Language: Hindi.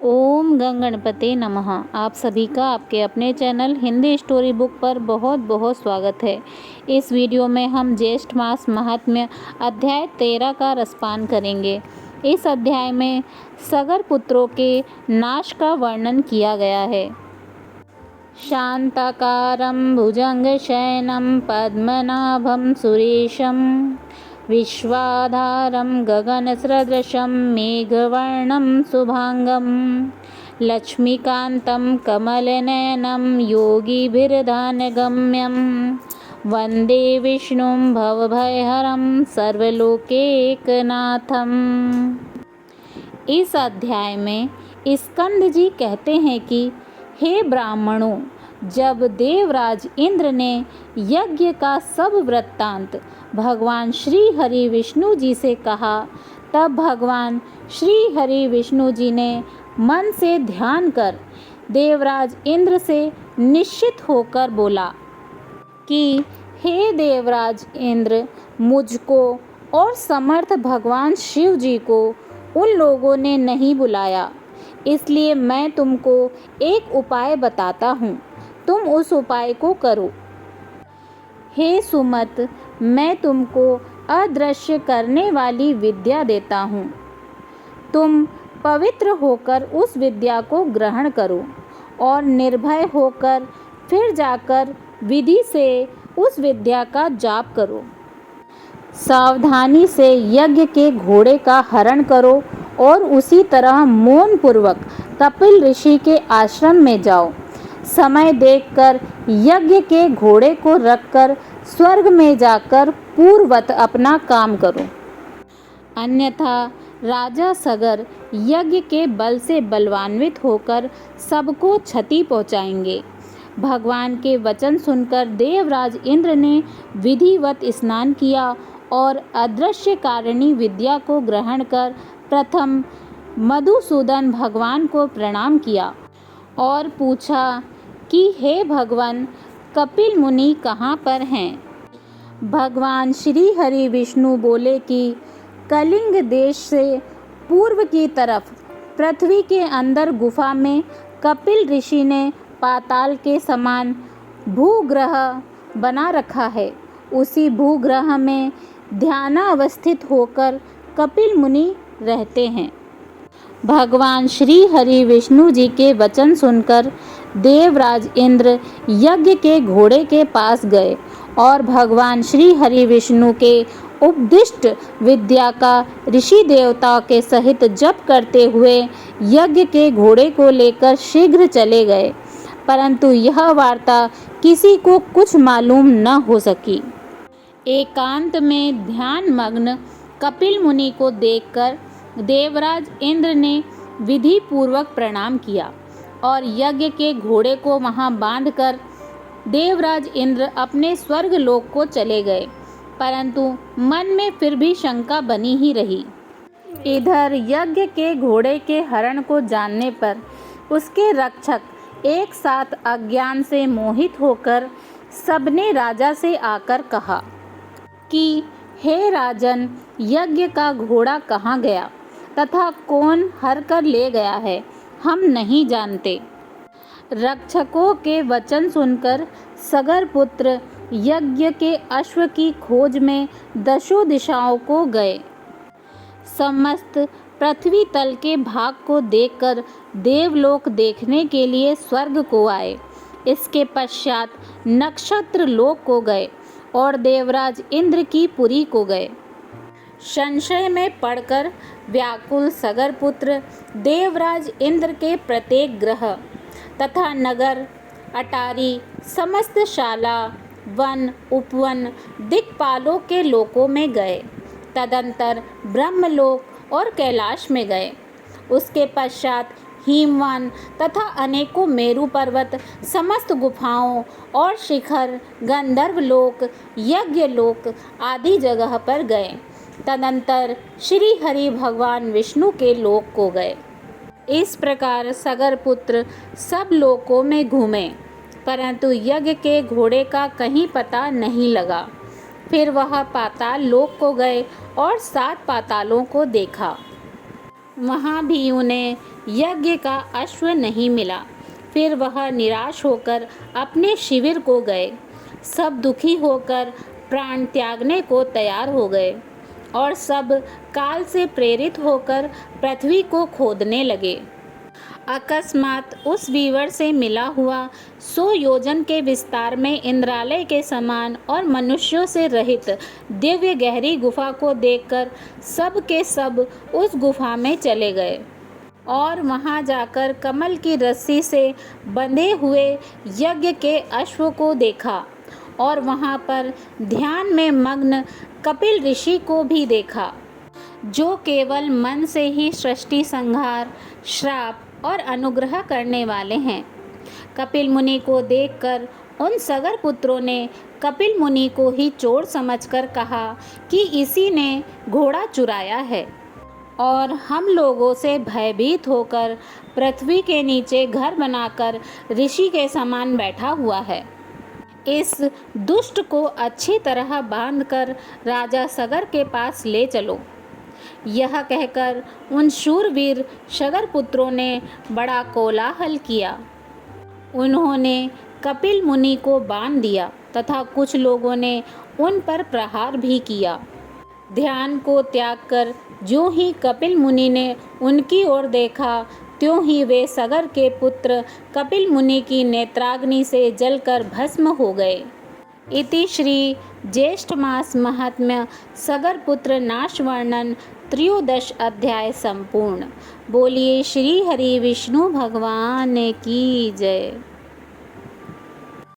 ओम गणपते नमः। आप सभी का आपके अपने चैनल हिंदी स्टोरी बुक पर बहुत बहुत स्वागत है। इस वीडियो में हम ज्येष्ठ मास महात्म्य अध्याय 13 का रसपान करेंगे। इस अध्याय में सगर पुत्रों के नाश का वर्णन किया गया है। शांताकारं भुजंगशयनं पद्मनाभं सुरेशं विश्वाधारं गगनसदृशं मेघवर्णं शुभांगं लक्ष्मीकान्तं कमलनयनं योगिभिर्ध्यानगम्यं वन्दे विष्णुं भवभयहरं सर्वलोकैकनाथम्। इस अध्याय में स्कंद जी कहते हैं कि हे ब्राह्मणों, जब देवराज इंद्र ने यज्ञ का सब वृत्तांत भगवान श्री हरि विष्णु जी से कहा, तब भगवान श्री हरि विष्णु जी ने मन से ध्यान कर देवराज इंद्र से निश्चित होकर बोला कि हे देवराज इंद्र, मुझको और समर्थ भगवान शिव जी को उन लोगों ने नहीं बुलाया, इसलिए मैं तुमको एक उपाय बताता हूँ, तुम उस उपाय को करो। हे सुमत, मैं तुमको अदृश्य करने वाली विद्या देता हूँ। तुम पवित्र होकर उस विद्या को ग्रहण करो और निर्भय होकर फिर जाकर विधि से उस विद्या का जाप करो। सावधानी से यज्ञ के घोड़े का हरण करो और उसी तरह मौन पूर्वक कपिल ऋषि के आश्रम में जाओ। समय देखकर यज्ञ के घोड़े को रखकर स्वर्ग में जाकर पूर्ववत अपना काम करो, अन्यथा राजा सगर यज्ञ के बल से बलवान्वित होकर सबको क्षति पहुंचाएंगे। भगवान के वचन सुनकर देवराज इंद्र ने विधिवत स्नान किया और अदृश्य कारिणी विद्या को ग्रहण कर प्रथम मधुसूदन भगवान को प्रणाम किया और पूछा कि हे भगवान, कपिल मुनि कहाँ पर हैं? भगवान श्री हरि विष्णु बोले कि कलिंग देश से पूर्व की तरफ पृथ्वी के अंदर गुफा में कपिल ऋषि ने पाताल के समान भूग्रह बना रखा है। उसी भूग्रह में ध्यानावस्थित होकर कपिल मुनि रहते हैं। भगवान श्री हरि विष्णु जी के वचन सुनकर देवराज इंद्र यज्ञ के घोड़े के पास गए और भगवान श्री हरि विष्णु के उपदिष्ट विद्या का ऋषि देवता के सहित जप करते हुए यज्ञ के घोड़े को लेकर शीघ्र चले गए, परंतु यह वार्ता किसी को कुछ मालूम न हो सकी। एकांत में ध्यान मग्न कपिल मुनि को देखकर देवराज इंद्र ने विधि पूर्वक प्रणाम किया और यज्ञ के घोड़े को वहां बांधकर देवराज इंद्र अपने स्वर्ग लोक को चले गए, परंतु मन में फिर भी शंका बनी ही रही। इधर यज्ञ के घोड़े के हरण को जानने पर उसके रक्षक एक साथ अज्ञान से मोहित होकर सबने राजा से आकर कहा कि हे राजन, यज्ञ का घोड़ा कहाँ गया तथा कौन हर कर ले गया है, हम नहीं जानते। रक्षकों के वचन सुनकर सगर पुत्र यज्ञ के अश्व की खोज में दशों दिशाओं को गए। समस्त पृथ्वी तल के भाग को देखकर देवलोक देखने के लिए स्वर्ग को आए। इसके पश्चात नक्षत्र लोक को गए और देवराज इंद्र की पुरी को गए। संशय में पड़कर व्याकुल सगर पुत्र देवराज इंद्र के प्रत्येक ग्रह तथा नगर, अटारी, समस्त शाला, वन, उपवन, दिक्पालों के लोकों में गए। तदंतर ब्रह्मलोक और कैलाश में गए। उसके पश्चात हिमवन तथा अनेकों मेरु पर्वत, समस्त गुफाओं और शिखर, गंधर्व लोक, यज्ञ लोक आदि जगह पर गए। तदंतर श्री हरि भगवान विष्णु के लोक को गए। इस प्रकार सगर पुत्र सब लोकों में घूमे, परंतु यज्ञ के घोड़े का कहीं पता नहीं लगा। फिर वह पाताल लोक को गए और 7 पातालों को देखा। वहाँ भी उन्हें यज्ञ का अश्व नहीं मिला। फिर वह निराश होकर अपने शिविर को गए। सब दुखी होकर प्राण त्यागने को तैयार हो गए और सब काल से प्रेरित होकर पृथ्वी को खोदने लगे। अकस्मात उस वीवर से मिला हुआ 100 योजन के विस्तार में इंद्रालय के समान और मनुष्यों से रहित दिव्य गहरी गुफा को देखकर सब के सब उस गुफा में चले गए और वहां जाकर कमल की रस्सी से बंधे हुए यज्ञ के अश्व को देखा और वहां पर ध्यान में मग्न कपिल ऋषि को भी देखा, जो केवल मन से ही सृष्टि संहार, श्राप और अनुग्रह करने वाले हैं। कपिल मुनि को देखकर उन सगर पुत्रों ने कपिल मुनि को ही चोर समझकर कहा कि इसी ने घोड़ा चुराया है और हम लोगों से भयभीत होकर पृथ्वी के नीचे घर बनाकर ऋषि के समान बैठा हुआ है। इस दुष्ट को अच्छी तरह बांधकर राजा सगर के पास ले चलो। यह कहकर उन शूरवीर सगर पुत्रों ने बड़ा कोलाहल किया। उन्होंने कपिल मुनि को बांध दिया तथा कुछ लोगों ने उन पर प्रहार भी किया। ध्यान को त्याग कर ज्यों ही कपिल मुनि ने उनकी ओर देखा, त्यों ही वे सगर के पुत्र कपिल मुनि की नेत्राग्नि से जलकर भस्म हो गए। इति श्री ज्येष्ठ मास महात्म्य सगर पुत्र नाश वर्णन 13 अध्याय संपूर्ण। बोलिए श्री हरि विष्णु भगवान की जय।